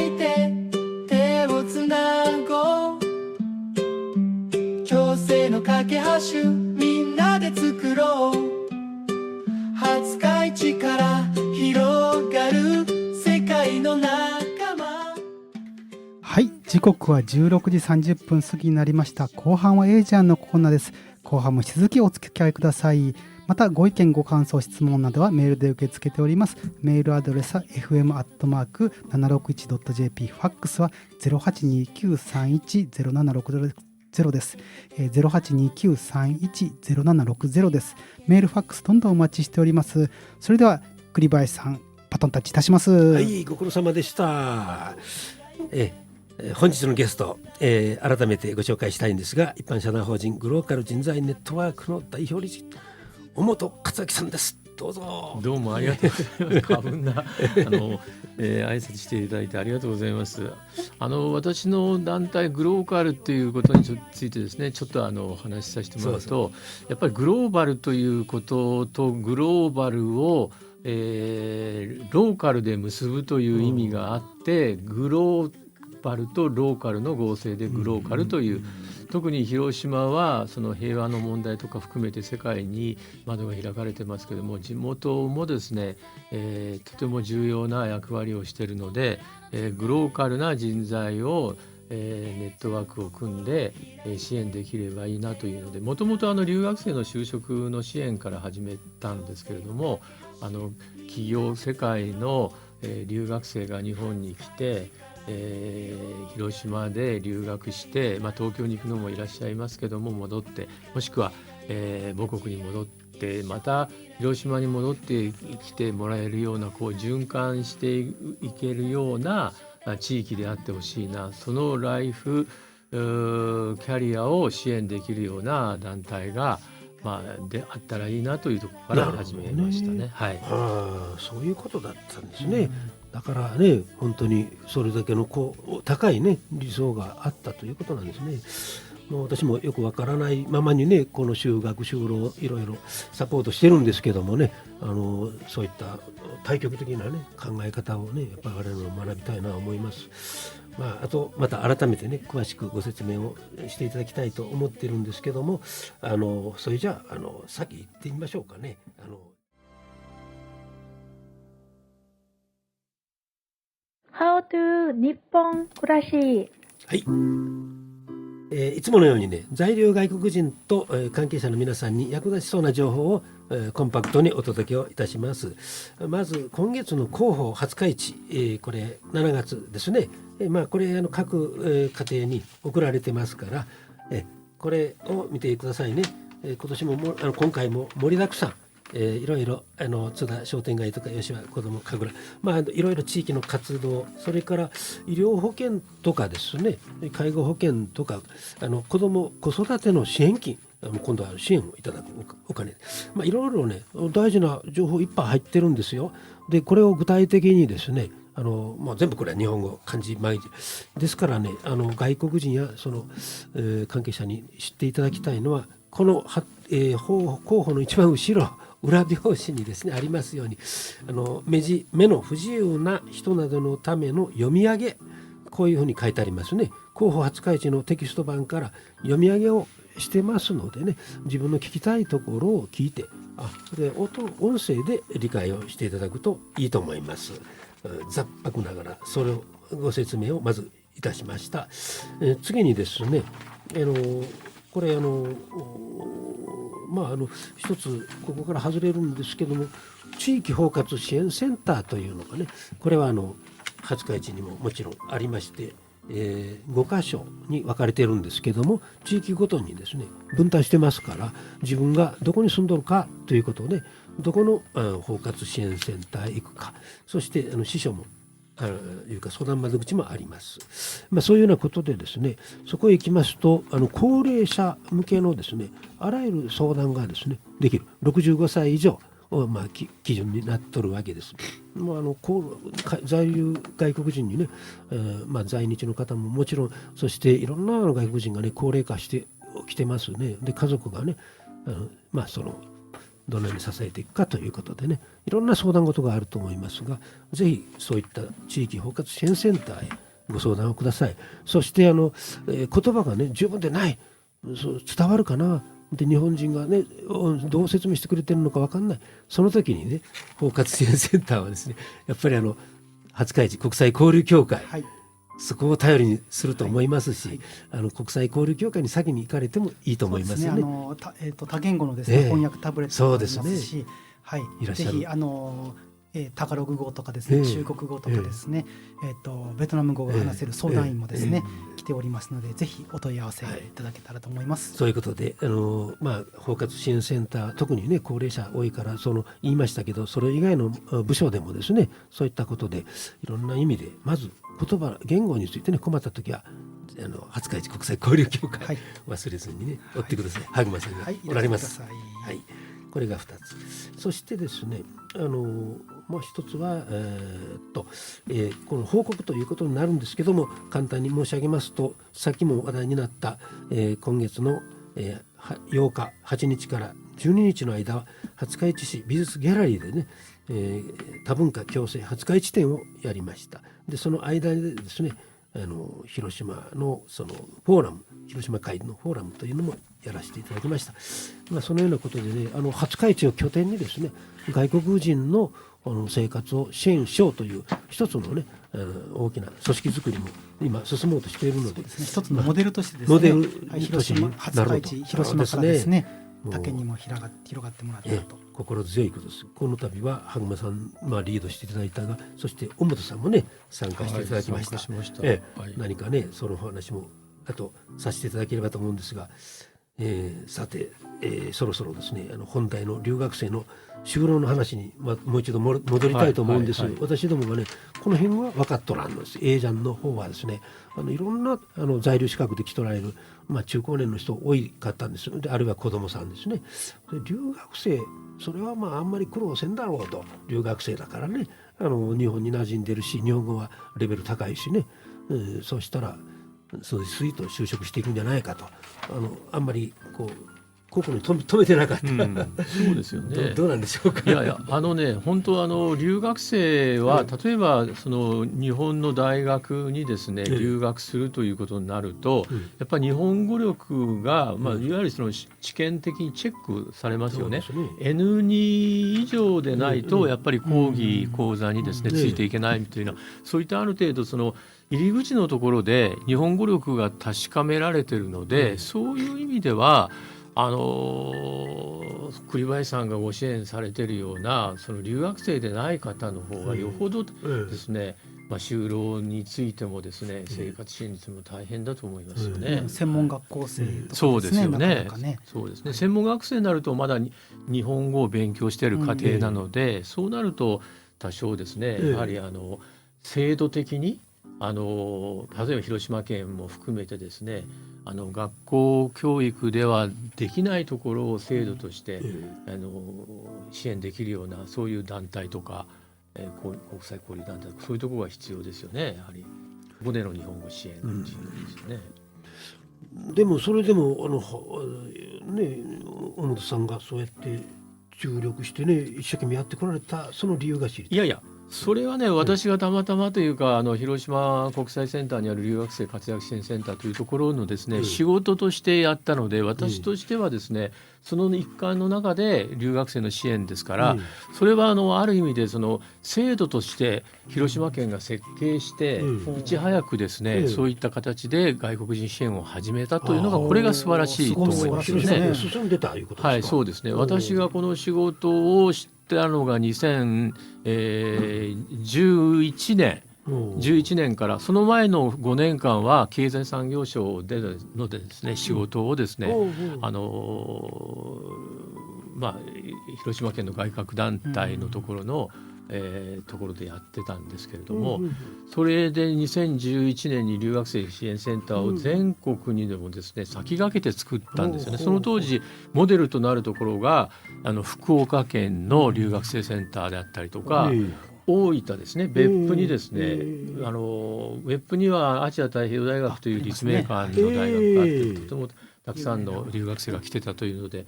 いて手をつなごう。共生の架け橋みんなで作ろう。廿日市から広がる世界の仲間。はい、時刻は16時30分過ぎになりました。後半はエイジャンのコーナーです。後半も引き続きお付き合いください。またご意見ご感想質問などはメールで受け付けております。メールアドレスは fm@761.jp、 ファックスは 0829310760です。0829310760です。メールファックスどんどんお待ちしております。それでは栗林さん、バトンタッチいたします。はい、ご苦労様でした。本日のゲスト、改めてご紹介したいんですが、一般社団法人グローカル人材ネットワークの代表理事尾本克明さんです。どうぞ。どうもありがとうございます。過分な挨拶していただいてありがとうございます。私の団体グローカルっていうことについてですね、ちょっとお話しさせてもらうと、やっぱりグローバルということとグローバルをローカルで結ぶという意味があって、グローバルとローカルの合成でグローカルという、特に広島はその平和の問題とか含めて世界に窓が開かれてますけども、地元もですね、とても重要な役割をしているので、グローカルな人材をネットワークを組んで支援できればいいなというので、もともと留学生の就職の支援から始めたんですけれども、企業世界の留学生が日本に来て、広島で留学して、東京に行くのもいらっしゃいますけども、戻って、もしくは、母国に戻ってまた広島に戻ってきてもらえるような、こう循環していけるような地域であってほしいな、そのライフキャリアを支援できるような団体が、であったらいいなというところから始めましたね。はい、そういうことだったんですね。だからね、本当にそれだけの高いね理想があったということなんですね。もう私もよくわからないままにね、この就学就労いろいろサポートしてるんですけどもね、そういった対極的なね考え方をね、やっぱり我々も学びたいなと思います。あとまた改めてね詳しくご説明をしていただきたいと思ってるんですけども、それじゃあ先行ってみましょうかね。How to 日本暮らし。はい、いつものようにね、在留外国人と、関係者の皆さんに役立ちそうな情報を、コンパクトにお届けをいたします。まず今月の広報廿日市、これ7月ですね。これ各、家庭に送られてますから、これを見てくださいね。今年も今回も盛りだくさん。いろいろ津田商店街とか吉和子ども神楽、いろいろ地域の活動、それから医療保険とかですね、介護保険とか子ども子育ての支援金、今度は支援をいただくお金、いろいろね大事な情報いっぱい入ってるんですよ。でこれを具体的にですね、全部これは日本語漢字毎日ですからね、外国人やその、関係者に知っていただきたいのは、この候補の一番後ろ裏表紙にですねありますように、目の不自由な人などのための読み上げ、こういうふうに書いてありますね。広報廿日市のテキスト版から読み上げをしてますのでね、自分の聞きたいところを聞いて、で音声で理解をしていただくといいと思います。ざっぱくながらそれをご説明をまずいたしました。次にですね、これ一つここから外れるんですけども、地域包括支援センターというのがね、これは廿日市にももちろんありまして、5箇所に分かれているんですけども、地域ごとにですね分担してますから、自分がどこに住んどるかということで、どこの包括支援センターへ行くか、そして支所もいうか相談窓口もあります。そういうようなことでですね、そこへ行きますと高齢者向けのですねあらゆる相談がですねできる、65歳以上を基準になっとるわけです。在留外国人にね、在日の方ももちろん、そしていろんな外国人がね高齢化してきてますね。で家族がねそのどのように支えていくかということでね、いろんな相談事があると思いますが、ぜひそういった地域包括支援センターへご相談をください。そして言葉がね十分でない、そう伝わるかなで、日本人がねどう説明してくれてるのか分かんない、その時にね包括支援センターはですね、やっぱり廿日市国際交流協会、はい、そこを頼りにすると思いますし、国際交流協会に先に行かれてもいいと思いますよね。多言語のですね、翻訳タブレットもありますし、はい、いらっしゃるぜひタガログ語とかですね、中国語とかですね、ベトナム語が話せる相談員もですね、来ておりますので、ぜひお問い合わせいただけたらと思います。そういうことで包括支援センター、特にね高齢者多いから言いましたけど、それ以外の部署でもですね、そういったことでいろんな意味でまず言語についてね困った時は廿日市国際交流協会、忘れずにね追ってください。萩間さんがおられます。はい、これが2つ。そしてですね、もう一つは、この報告ということになるんですけども、簡単に申し上げますと、さっきも話題になった、今月の、8日8日から12日の間は廿日市市美術ギャラリーでね、多文化共生廿日市展をやりました。でその間でですね、広島のそのフォーラム、広島会のフォーラムというのもやらせていただきました。そのようなことでね、廿日市を拠点にですね、外国人の生活を支援しようという一つのね、大きな組織づくりも今進もうとしているので、一つのモデルとしてですね、モデル広島廿日市広島からですね、他県にも広がってもらったと。心強いことです。この度は萩間さん、リードしていただいたが、そして尾本さんもね参加していただきました。何かねそのお話もあとさせていただければと思うんですが、さて、そろそろですね本題の留学生の就労の話に、もう一度戻りたいと思うんです。私どもがねこの辺は分かっとらんのです。A ジャンの方はですねいろんな在留資格で来とられる、中高年の人多かったんです。であるいは子どもさんですね。で留学生それはあんまり苦労せんだろうと、留学生だからね日本に馴染んでるし日本語はレベル高いしね、そうしたらそうスイート就職していくんじゃないかと、あんまりここに止めてなかった、そうですよね。どうなんでしょうか。本当留学生は、例えば日本の大学にですね、留学するということになると、やっぱり日本語力が、いわゆる試験的にチェックされますよね。N2 以上でないと、やっぱり講義講座にですね、ついていけないというのは、そういったある程度入り口のところで日本語力が確かめられているので、そういう意味では栗林さんがご支援されているような留学生でない方の方がよほどですね、就労についてもですね、生活支援についても大変だと思いますよね。専門学校生とかですね。そうですよね。なかなかね。そうですね。専門学生になるとまだ日本語を勉強している過程なので、そうなると多少ですね、やはり制度的に例えば広島県も含めてですね、学校教育ではできないところを制度として支援できるような、そういう団体とか、国際交流団体とか、そういうところが必要ですよね。やはりここでの日本語支援っていうのですよね。でもそれでも小本さんがそうやって注力してね一生懸命やってこられたその理由が知りたい。それはね、私がたまたまというか広島国際センターにある留学生活躍支援センターというところのですね、仕事としてやったので、私としてはですね、その一環の中で留学生の支援ですから、それはある意味で制度として広島県が設計して、いち早くですね、そういった形で外国人支援を始めたというのが、これが素晴らしいと思いますね。進んでたいうことですか。はい、そうですね。私がこの仕事をしたのが2011年からその前の5年間は経済産業省でのですね、仕事をですね、広島県の外郭団体のところの、ところでやってたんですけれども、それで2011年に留学生支援センターを全国にでもですね、先駆けて作ったんですよね。その当時モデルとなるところが福岡県の留学生センターであったりとか、大分ですね、別府にですね、別府にはアジア太平洋大学という立命館の大学があって、とてもたくさんの留学生が来てたというので、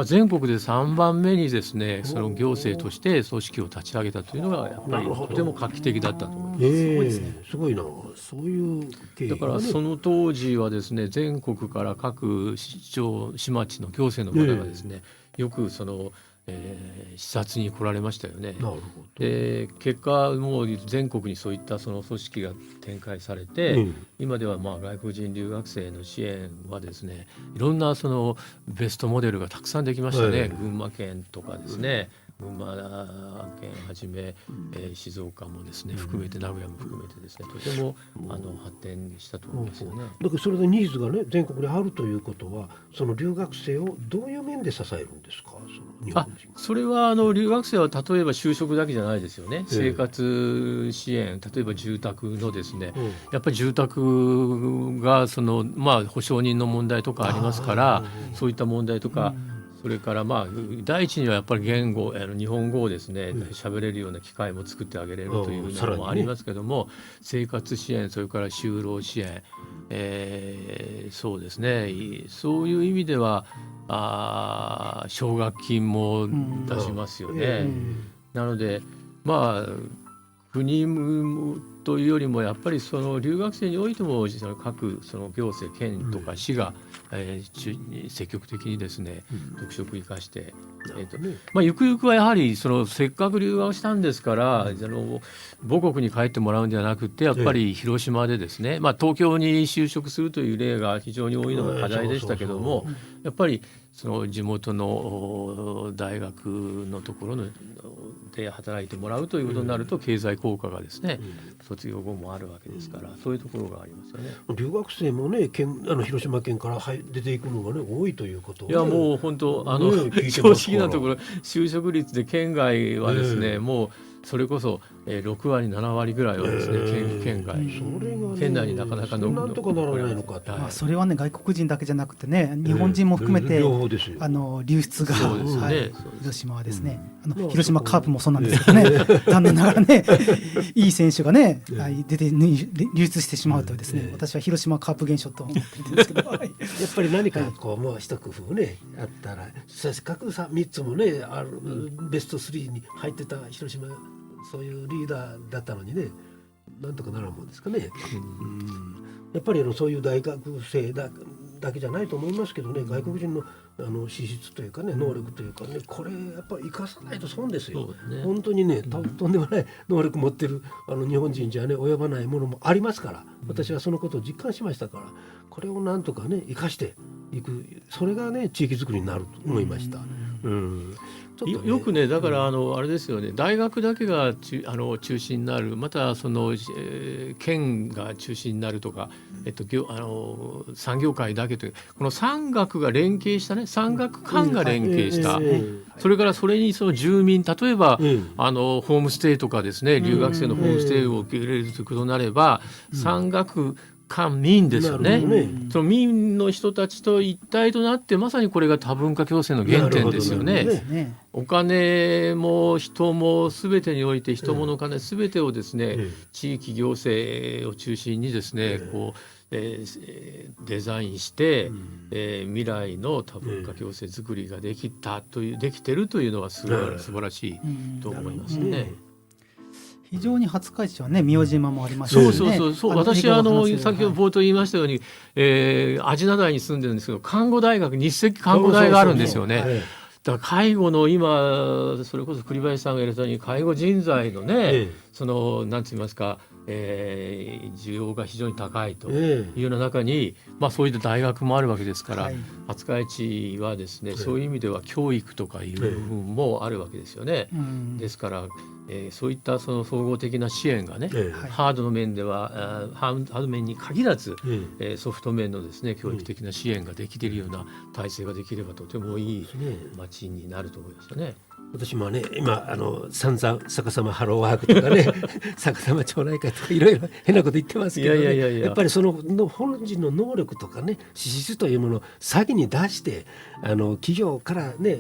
全国で3番目にですねその行政として組織を立ち上げたというのがやっぱりとても画期的だったと思います。すごいな。そういう経緯がね。だからその当時はですね全国から各市町市町の行政の方がですね、よくその、視察に来られましたよね。なるほど。で結果もう全国にそういったその組織が展開されて、今では外国人留学生の支援はですねいろんなそのベストモデルがたくさんできましたね。群馬県とかですね、群馬県はじめ、静岡もですね含めて名古屋も含めてですねとても発展したと思いますよね。だからそれでニーズがね全国にあるということはその留学生をどういう面で支えるんですか、その日本人が。それは留学生は例えば就職だけじゃないですよね。生活支援、例えば住宅のですね、やっぱり住宅がその保証人の問題とかありますから、そういった問題とか、それから第一にはやっぱり言語日本語をですね喋れるような機会も作ってあげれるというのもありますけども、生活支援、それから就労支援、そうですね、そういう意味では奨学金も出しますよね。なので国というよりもやっぱりその留学生においてもその各その行政県とか市が、積極的にですね特色を生かして、ゆくゆくはやはりそのせっかく留学したんですから、母国に帰ってもらうんではなくてやっぱり広島でですね、東京に就職するという例が非常に多いのが課題でしたけども、やっぱりその地元の大学のところで働いてもらうということになると経済効果がですね、卒業後もあるわけですから、そういうところがありますよね。留学生もね広島県から出ていくのがね多いということを、ね、いやもう本当正直なところ就職率で県外はですね、もうそれこそ6割7割ぐらいはですね、県外、県内になかなかなんとかならないのかって、それはね外国人だけじゃなくてね日本人も含めて、流出が、広島はですね、広島カープもそうなんですけどね残念ながらねいい選手がね、出て流出してしまうとですね、私は広島カープ現象と思ってるんですけどやっぱり何かこうもう一工夫ねあったら、せっかく3つもねベスト3に入ってた広島、そういうリーダーだったのにね、なんとかならんもんですかね。やっぱりそういう大学生だけじゃないと思いますけどね、外国人の資質というかね、能力というかね、これやっぱり生かさないと損ですよ。本当にね、とんでもない能力持ってる日本人じゃね及ばないものもありますから、私はそのことを実感しましたから、これをなんとかね生かしていく、それがね地域づくりになると思いました。よくね、だからあれですよね、大学だけが中心になる、またその、県が中心になるとか、産業界だけという、この産学が連携したね、産学官が連携した、それからそれにその住民、例えば、ホームステイとかですね、留学生のホームステイを受け入れるということになれば、産学官民ですよね。その民の人たちと一体となって、まさにこれが多文化共生の原点ですよね。お金も人も全てにおいて、人物金全てをですね、地域行政を中心にですね、こうデザインして、未来の多文化共生づくりができてるというのは素晴らしいと思いますね。非常に廿日市はね、宮島もありますしね。そう、私は先ほど冒頭言いましたように、味名台に住んでるんですけど、看護大学、日赤看護大があるんですよね。だから介護の今、それこそ栗林さんが言われたように、介護人材のね、そのなんて言いますか、需要が非常に高いというような中に、そういった大学もあるわけですから、廿日市はですね、そういう意味では教育とかいう部分もあるわけですよね。ですから、そういったその総合的な支援がね、ハードの面ではハード面に限らず、ソフト面のですね教育的な支援ができているような体制ができればとてもいい町になると思いましたね。私もね、今散々逆さまハローワークとかね逆さま町内会とかいろいろ変なこと言ってますけど、やっぱりその本人の能力とかね、資質というものを先に出して、企業からね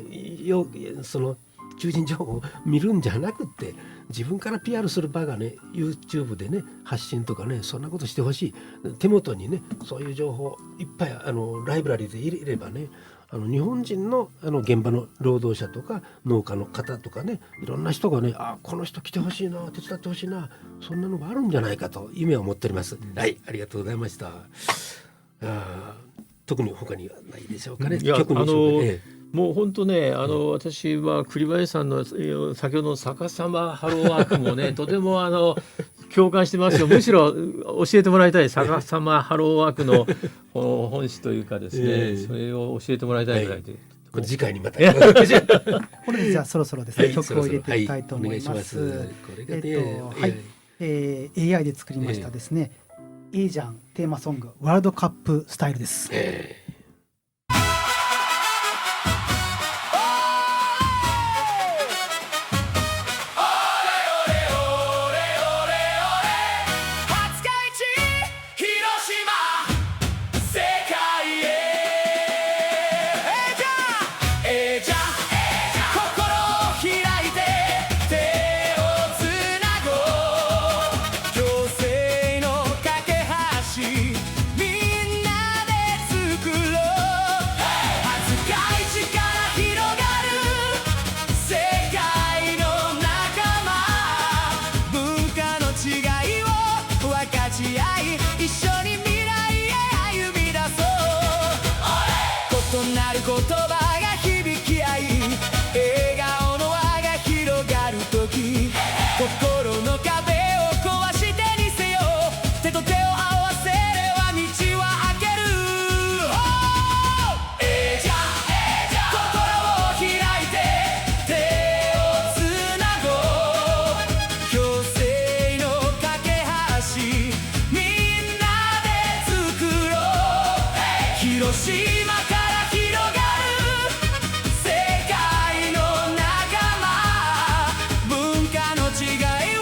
その求人情報を見るんじゃなくって、自分から PR する場がね YouTube でね発信とかね、そんなことしてほしい。手元にねそういう情報いっぱいライブラリで入れればね、日本人の現場の労働者とか農家の方とかね、いろんな人がね、この人来てほしいな、手伝ってほしいな、そんなのがあるんじゃないかと夢を持っております。はい、ありがとうございました。特に他にはないでしょうかね。いや曲の紹介もう本当ね、私は栗林さんの先ほどの逆さまハローワークもねとても共感してますよ。むしろ教えてもらいたい、逆さまハローワークの本質というかですね、それを教えてもらいたいぐらいで、これ次回にまたこれでじゃあそろそろですね、はい曲を入れていきたいと思います。お願いします。これがね、AI で作りましたですね、いいじゃんテーマソングワールドカップスタイルです。言葉が響き合い、笑顔の輪が広がるとき、心の壁を壊してみせよう。手と手を合わせれば道は開ける。じゃん心を開いて手をつなごう。共生の架け橋みんなで作ろう。広島から広がる世界の仲間、文化の違いを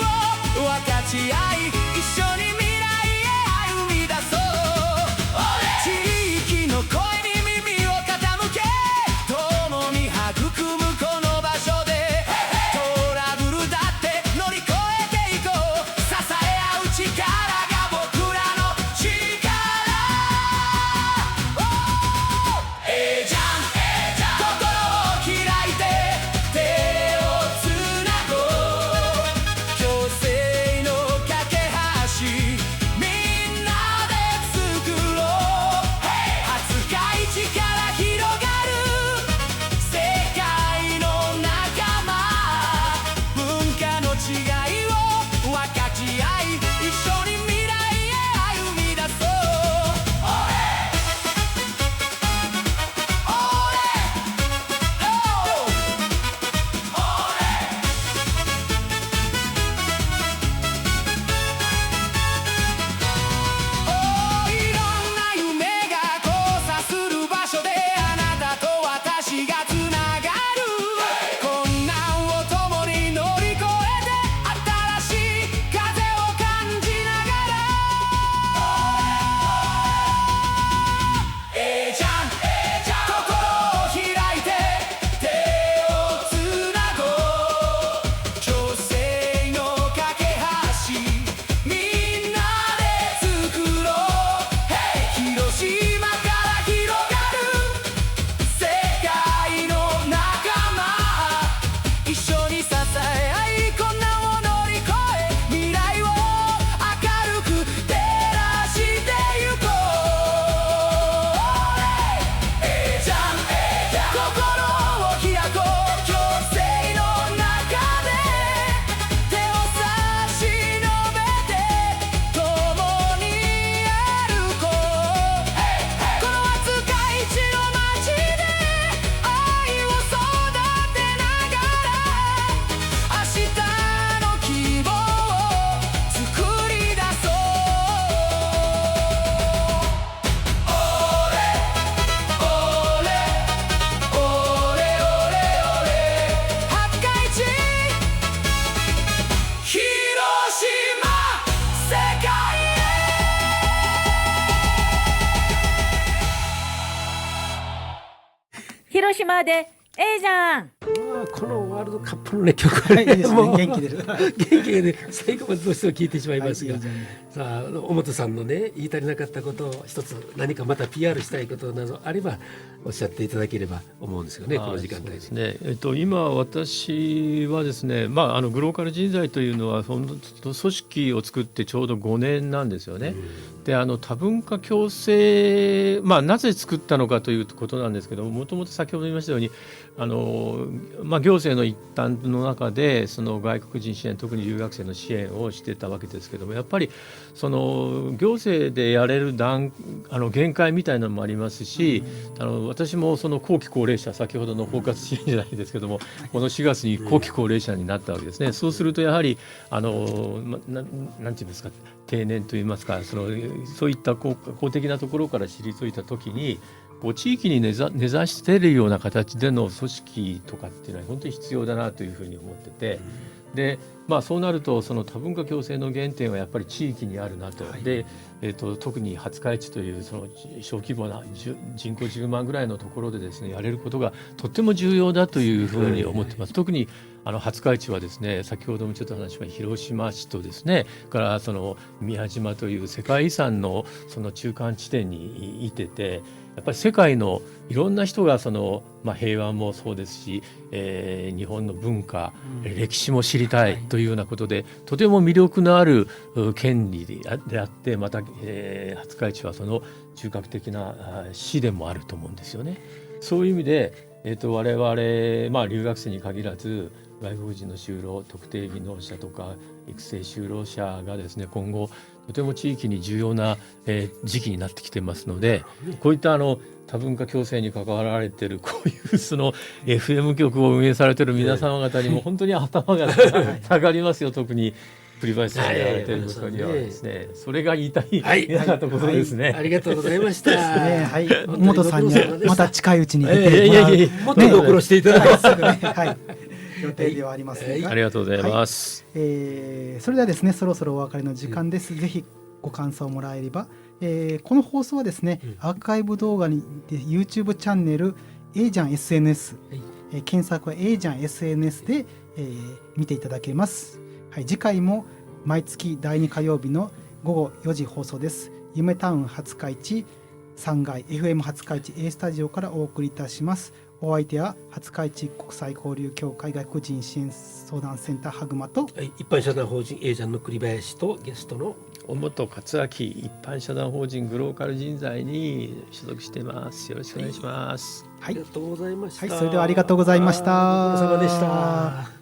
分かち合い、一緒に未来へ歩み出そう。地域の声に耳を傾け、共に育むこの場所で、トラブルだって乗り越えていこう。支え合う力が僕らの力。じゃん心を開いて手をつなごう。共生の架け橋みんなで作ろう。廿日市から広がる世界の仲間、文化の違いを分かち合い、一緒に未来へ歩み出そう。いろんな夢が交差する場所で、あなたと私がつながる。困難を共に乗り越えて、新しい風を感じながら。じゃん心を開いて手をつなごう。共生の架け橋みんなで作ろう。広島から広がる世界の仲間、一緒に支え合い、困難を乗り越え、未来を明るく照らしてゆこう。じゃん心を開こう。共生の中で手を差し伸べて共に歩こう。この廿日市の街で愛を育てながら、明日の希望を作り出そう。オレオレオレオレオレ廿日市広島世界へ。広島でええじゃん。このワールドカップのね曲はい、いいですね。もう元気出る。元気がね最後までどうしても聞いてしまいますが、はい、さあ尾本さんのね言い足りなかったことを一つ何かまた PR したいことなどあればおっしゃっていただければ思うんですよね、この時間帯そうでですね。今私はですね、グローカル人材というのはその組織を作ってちょうど5年なんですよね。で多文化共生、なぜ作ったのかということなんですけどもともと先ほど言いましたように行政の一端の中でその外国人支援特に留学生の支援をしてたわけですけども、やっぱりその行政でやれる限界みたいなのもありますし、私もその後期高齢者先ほどの包括支援じゃないですけどもこの4月に後期高齢者になったわけですね。そうするとやはりなんていうんですか定年といいますかそういった公的なところから退いた時に地域に根ざしているような形での組織とかっていうのは本当に必要だなというふうに思ってて、でそうなるとその多文化共生の原点はやっぱり地域にあるなと、で特に廿日市というその小規模な人口10万ぐらいのところでですねやれることがとっても重要だというふうに思ってます。特に廿日市はですね先ほどもちょっと話しました広島市とですねからその宮島という世界遺産のその中間地点にいてて、やっぱり世界のいろんな人がその、平和もそうですし、日本の文化、歴史も知りたいというようなことで、とても魅力のある県であってまた、廿日市はその中核的な市でもあると思うんですよね。そういう意味で、我々、留学生に限らず外国人の就労特定技能者とか育成就労者がですね今後とても地域に重要な、時期になってきてますので、こういった多文化共生に関わられているこういうその FM 局を運営されている皆様方にも本当に頭が下がりますよ。特に栗林さんがやられていることにはですね、それが言いたいなかったことですね。ありがとうございました。はい、尾本さんにはまた近いうちに出てもらう、もっとご苦労していただきます。はい、予定ではありますが、ありがとうございます。それではですねそろそろお別れの時間です。ぜひご感想をもらえれば、この放送はですね、アーカイブ動画にYouTube チャンネル A じゃん SNS、検索は A じゃん SNS で、見ていただけます。はい、次回も毎月第2火曜日の午後4時放送です。夢タウン廿日市3階 FM 廿日市 A スタジオからお送りいたします。お相手は廿日市国際交流協会外国人支援相談センターハグマと、一般社団法人 A ジャンの栗林とゲストの尾本克明一般社団法人グローカル人材に所属しています。よろしくお願いします。はい、ありがとうございました。それではありがとうございました。ご苦労様でした。